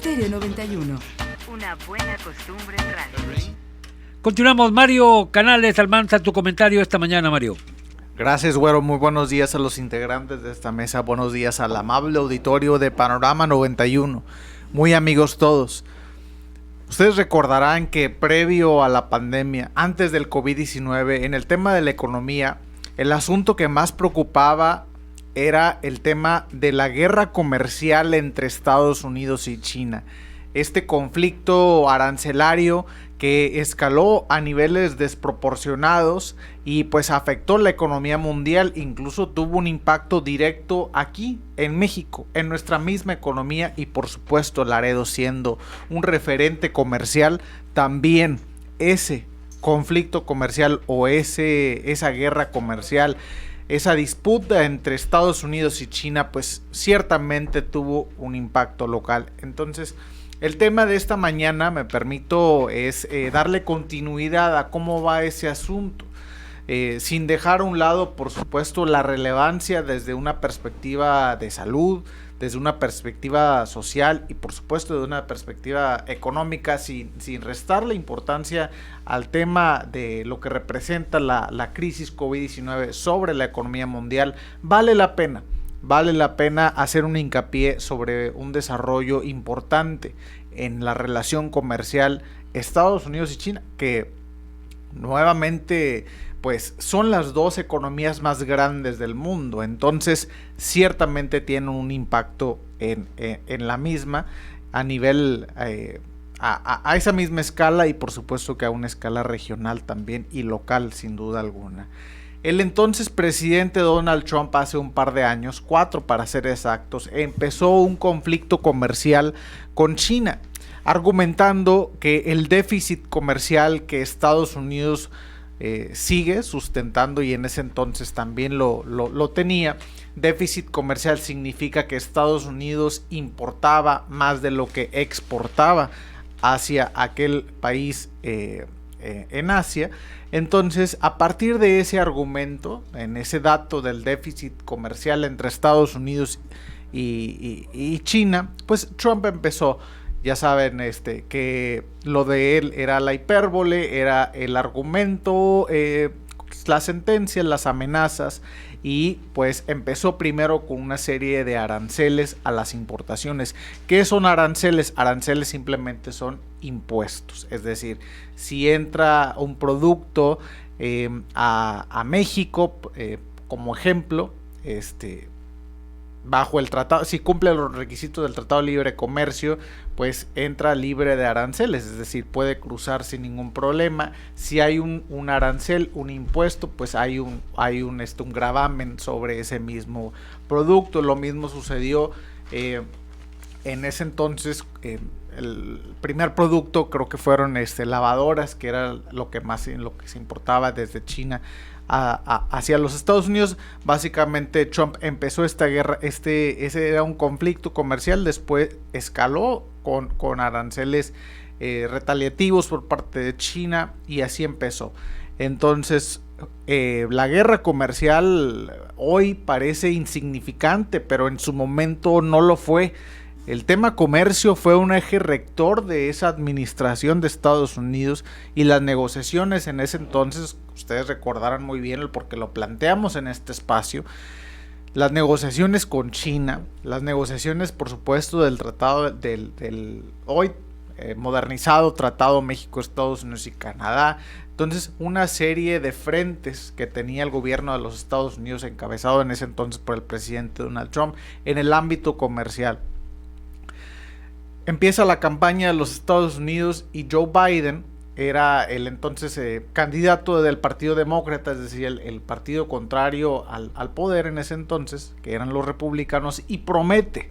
Estéreo 91. Una buena costumbre en radio. Continuamos. Mario Canales Almanza, tu comentario esta mañana, Mario. Gracias, güero. Muy buenos días a los integrantes de esta mesa. Buenos días al amable auditorio de Panorama 91. Muy amigos todos. Ustedes recordarán que previo a la pandemia, antes del COVID-19, en el tema de la economía, el asunto que más preocupaba era el tema de la guerra comercial entre Estados Unidos y China. Este conflicto arancelario que escaló a niveles desproporcionados y pues afectó la economía mundial, incluso tuvo un impacto directo aquí en México, en nuestra misma economía, y por supuesto Laredo, siendo un referente comercial, también ese conflicto comercial o esa guerra comercial, esa disputa entre Estados Unidos y China, pues ciertamente tuvo un impacto local. Entonces, el tema de esta mañana, me permito, es darle continuidad a cómo va ese asunto, sin dejar a un lado, por supuesto, la relevancia desde una perspectiva de salud, desde una perspectiva social y, por supuesto, de una perspectiva económica, sin restar la importancia al tema de lo que representa la crisis COVID-19 sobre la economía mundial. Vale la pena hacer un hincapié sobre un desarrollo importante en la relación comercial Estados Unidos y China, que nuevamente pues son las dos economías más grandes del mundo. Entonces ciertamente tienen un impacto en la misma, a nivel a esa misma escala, y por supuesto que a una escala regional también y local, sin duda alguna. El entonces presidente Donald Trump, hace un par de años, 4 para ser exactos, empezó un conflicto comercial con China, argumentando que el déficit comercial que Estados Unidos sigue sustentando, y en ese entonces también lo tenía, déficit comercial significa que Estados Unidos importaba más de lo que exportaba hacia aquel país en Asia. Entonces, a partir de ese argumento, en ese dato del déficit comercial entre Estados Unidos y China, pues Trump empezó, ya saben, que lo de él era la hipérbole, era el argumento, las sentencias, las amenazas, y pues empezó primero con una serie de aranceles a las importaciones. ¿Qué son aranceles? Aranceles simplemente son impuestos, es decir, si entra un producto a México, como ejemplo, bajo el tratado, si cumple los requisitos del Tratado de Libre Comercio, pues entra libre de aranceles, es decir, puede cruzar sin ningún problema. Si hay un arancel, un impuesto, pues hay un gravamen sobre ese mismo producto. Lo mismo sucedió en ese entonces. El primer producto creo que fueron lavadoras, que era lo que se importaba desde China hacia los Estados Unidos. Básicamente Trump empezó esta guerra, ese era un conflicto comercial, después escaló con aranceles retaliativos por parte de China, y así empezó. Entonces la guerra comercial hoy parece insignificante, pero en su momento no lo fue. El tema comercio fue un eje rector de esa administración de Estados Unidos, y las negociaciones en ese entonces, ustedes recordarán muy bien porque lo planteamos en este espacio, las negociaciones con China, las negociaciones por supuesto del tratado del hoy modernizado Tratado México, Estados Unidos y Canadá. Entonces, una serie de frentes que tenía el gobierno de los Estados Unidos, encabezado en ese entonces por el presidente Donald Trump, en el ámbito comercial. Empieza la campaña de los Estados Unidos, y Joe Biden era el entonces candidato del Partido Demócrata, es decir, el partido contrario al poder en ese entonces, que eran los republicanos, y promete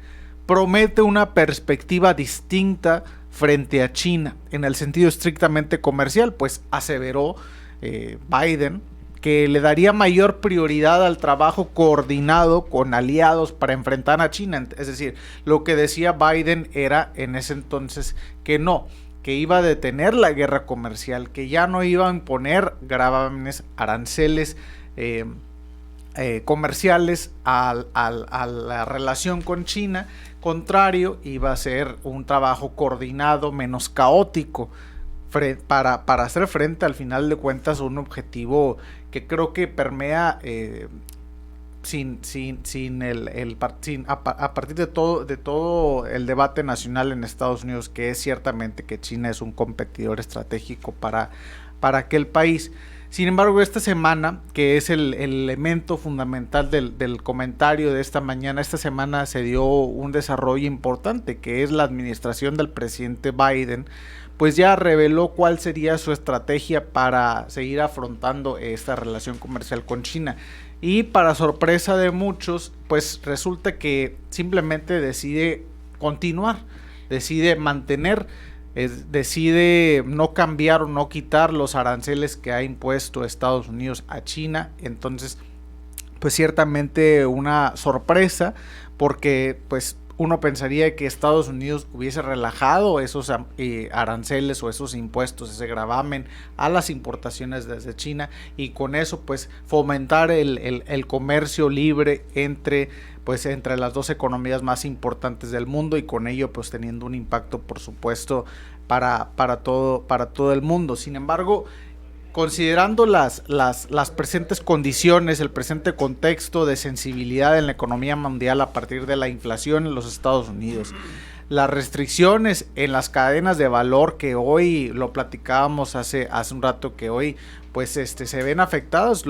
una perspectiva distinta frente a China, en el sentido estrictamente comercial. Pues aseveró Biden que le daría mayor prioridad al trabajo coordinado con aliados para enfrentar a China. Es decir, lo que decía Biden era en ese entonces que iba a detener la guerra comercial, que ya no iba a imponer gravámenes, aranceles comerciales a la relación con China, contrario, iba a ser un trabajo coordinado, menos caótico, para hacer frente, al final de cuentas, a un objetivo que creo que permea a partir de todo el debate nacional en Estados Unidos, que es ciertamente que China es un competidor estratégico para aquel país. Sin embargo, esta semana, que es el elemento fundamental del comentario de esta mañana, esta semana se dio un desarrollo importante, que es la administración del presidente Biden, pues ya reveló cuál sería su estrategia para seguir afrontando esta relación comercial con China. Y para sorpresa de muchos, pues resulta que simplemente decide continuar, decide mantener, decide no cambiar o no quitar los aranceles que ha impuesto Estados Unidos a China. Entonces, pues ciertamente una sorpresa, porque pues uno pensaría que Estados Unidos hubiese relajado esos aranceles o esos impuestos, ese gravamen a las importaciones desde China, y con eso pues fomentar el comercio libre entre las dos economías más importantes del mundo, y con ello pues teniendo un impacto, por supuesto, para todo el mundo. Sin embargo, considerando las presentes condiciones, el presente contexto de sensibilidad en la economía mundial a partir de la inflación en los Estados Unidos, las restricciones en las cadenas de valor, que hoy lo platicábamos hace un rato, que hoy pues se ven afectados,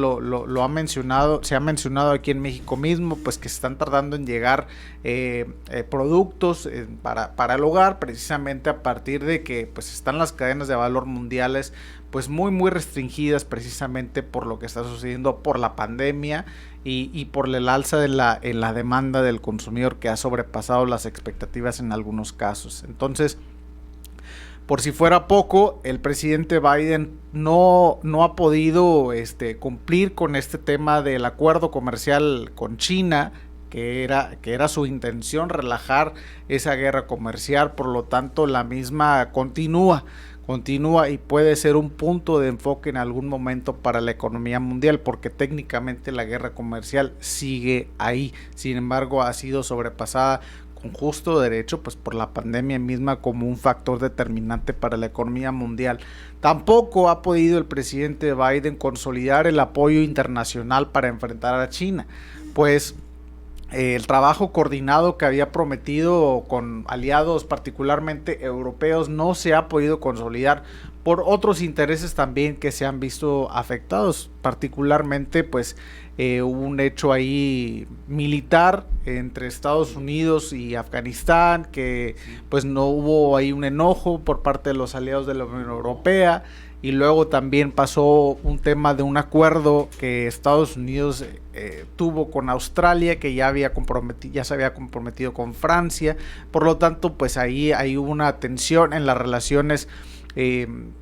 se ha mencionado aquí en México mismo, pues que se están tardando en llegar productos para el hogar, precisamente a partir de que pues están las cadenas de valor mundiales pues muy restringidas, precisamente por lo que está sucediendo por la pandemia y por el alza en la demanda del consumidor, que ha sobrepasado las expectativas en algunos casos. Entonces, por si fuera poco, el presidente Biden no ha podido cumplir con este tema del acuerdo comercial con China, que era su intención, relajar esa guerra comercial. Por lo tanto, la misma continúa y puede ser un punto de enfoque en algún momento para la economía mundial, porque técnicamente la guerra comercial sigue ahí. Sin embargo, ha sido sobrepasada con justo derecho pues por la pandemia misma como un factor determinante para la economía mundial. Tampoco ha podido el presidente Biden consolidar el apoyo internacional para enfrentar a China, pues el trabajo coordinado que había prometido con aliados particularmente europeos no se ha podido consolidar por otros intereses también que se han visto afectados. Particularmente pues hubo un hecho ahí militar entre Estados Unidos y Afganistán, que pues no hubo ahí un enojo por parte de los aliados de la Unión Europea. Y luego también pasó un tema de un acuerdo que Estados Unidos tuvo con Australia, que ya se había comprometido con Francia. Por lo tanto, pues ahí hubo una tensión en las relaciones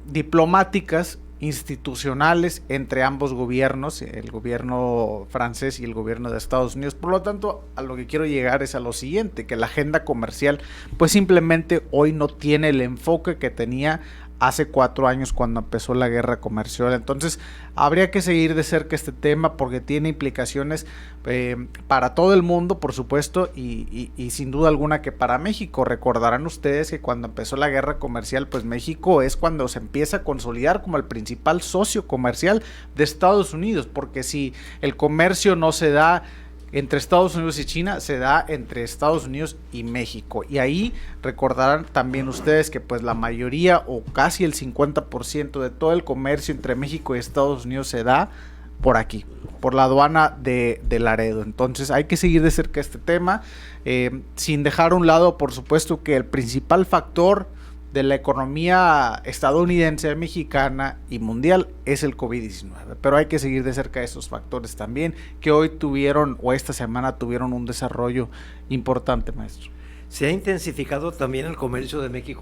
diplomáticas, institucionales, entre ambos gobiernos, el gobierno francés y el gobierno de Estados Unidos. Por lo tanto, a lo que quiero llegar es a lo siguiente, que la agenda comercial pues simplemente hoy no tiene el enfoque que tenía hace 4 años cuando empezó la guerra comercial. Entonces habría que seguir de cerca este tema, porque tiene implicaciones para todo el mundo, por supuesto, y sin duda alguna que para México. Recordarán ustedes que cuando empezó la guerra comercial, pues México es cuando se empieza a consolidar como el principal socio comercial de Estados Unidos, porque si el comercio no se da entre Estados Unidos y China, se da entre Estados Unidos y México. Y ahí recordarán también ustedes que pues la mayoría o casi el 50% de todo el comercio entre México y Estados Unidos se da por aquí, por la aduana de Laredo. Entonces hay que seguir de cerca este tema, sin dejar a un lado, por supuesto, que el principal factor de la economía estadounidense, mexicana y mundial es el COVID-19, pero hay que seguir de cerca esos factores también, que hoy tuvieron o esta semana tuvieron un desarrollo importante, maestro. Se ha intensificado también el comercio de México